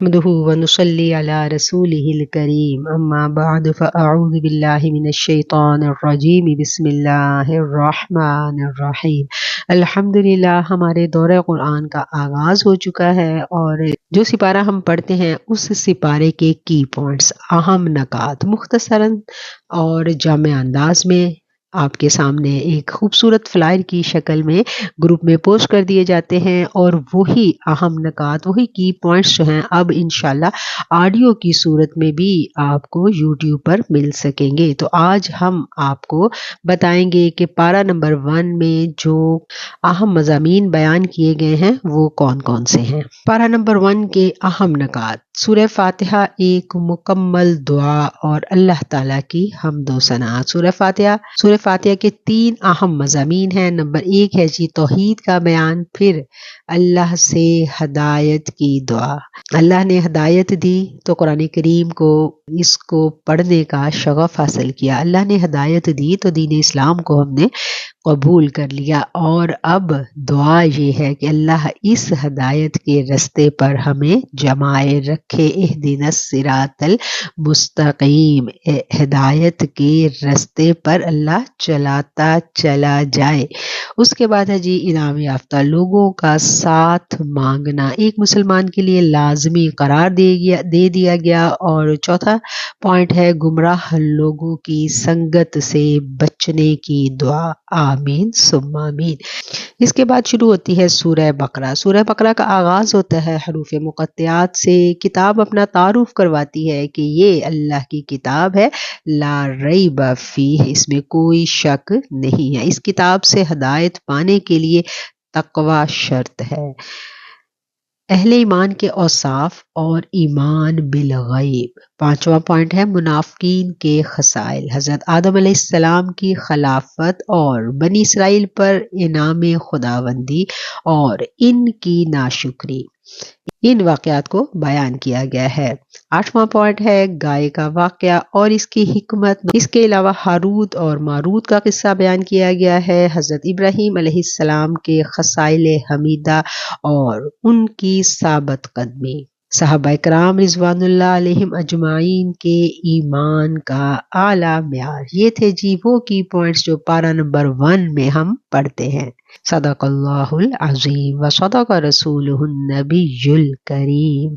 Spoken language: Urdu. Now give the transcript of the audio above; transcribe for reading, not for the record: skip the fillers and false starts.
نحمده ونصلي على رسوله الكريم اما بعد فاعوذ بالله من الشیطان الرجیم بسم اللہ الرحمن الرحیم۔ الحمدللہ ہمارے دورہ قرآن کا آغاز ہو چکا ہے اور جو سپارہ ہم پڑھتے ہیں اس سپارے کے کی پوائنٹس، اہم نکات مختصراً اور جامع انداز میں آپ کے سامنے ایک خوبصورت فلائر کی شکل میں گروپ میں پوسٹ کر دیے جاتے ہیں، اور وہی اہم نکات، وہی کی پوائنٹس جو ہیں اب انشاءاللہ آڈیو کی صورت میں بھی آپ کو یوٹیوب پر مل سکیں گے۔ تو آج ہم آپ کو بتائیں گے کہ پارہ نمبر 1 میں جو اہم مضامین بیان کیے گئے ہیں وہ کون کون سے ہیں۔ پارہ نمبر 1 کے اہم نکات: سورہ فاتحہ ایک مکمل دعا اور اللہ تعالیٰ کی حمد و ثنا۔ سورہ فاتحہ کے 3 اہم مضامین ہیں۔ نمبر 1 ہے جی توحید کا بیان، پھر اللہ سے ہدایت کی دعا۔ اللہ نے ہدایت دی تو قرآن کریم کو اس کو پڑھنے کا شغف حاصل کیا۔ اللہ نے ہدایت دی تو دین اسلام کو ہم نے قبول کر لیا، اور اب دعا یہ ہے کہ اللہ اس ہدایت کے رستے پر ہمیں جمائے رکھے۔ اہدنا الصراط المستقیم، ہدایت کے رستے پر اللہ چلاتا چلا جائے۔ اس کے بعد ہے جی انعام یافتہ لوگوں کا ساتھ مانگنا، ایک مسلمان کے لیے لازمی قرار دے دیا گیا۔ اور چوتھا پوائنٹ ہے گمراہ لوگوں کی سنگت سے بچنے کی دعا، آمین ثم آمین۔ اس کے بعد شروع ہوتی ہے سورہ بقرہ۔ سورہ بقرہ کا آغاز ہوتا ہے حروف مقطعات سے۔ کتاب اپنا تعارف کرواتی ہے کہ یہ اللہ کی کتاب ہے، لا ریب فیہ، اس میں کوئی شک نہیں ہے۔ اس کتاب سے ہدایت پانے کے لیے تقوی شرط ہے۔ اہل ایمان کے اوصاف اور ایمان بالغیب۔ 5واں پوائنٹ ہے منافقین کے خصائل، حضرت آدم علیہ السلام کی خلافت اور بنی اسرائیل پر انعام خداوندی اور ان کی ناشکری، ان واقعات کو بیان کیا گیا ہے۔ 8واں پوائنٹ ہے گائے کا واقعہ اور اس کی حکمت۔ اس کے علاوہ ہاروت اور ماروت کا قصہ بیان کیا گیا ہے، حضرت ابراہیم علیہ السلام کے خصائل حمیدہ اور ان کی ثابت قدمی، صحابہ کرام رضوان اللہ علیہم اجمعین کے ایمان کا اعلیٰ معیار۔ یہ تھے جی وہ کی پوائنٹس جو پارہ نمبر 1 میں ہم پڑھتے ہیں۔ صدق اللہ العظیم و صدق رسولہ النبی الکریم۔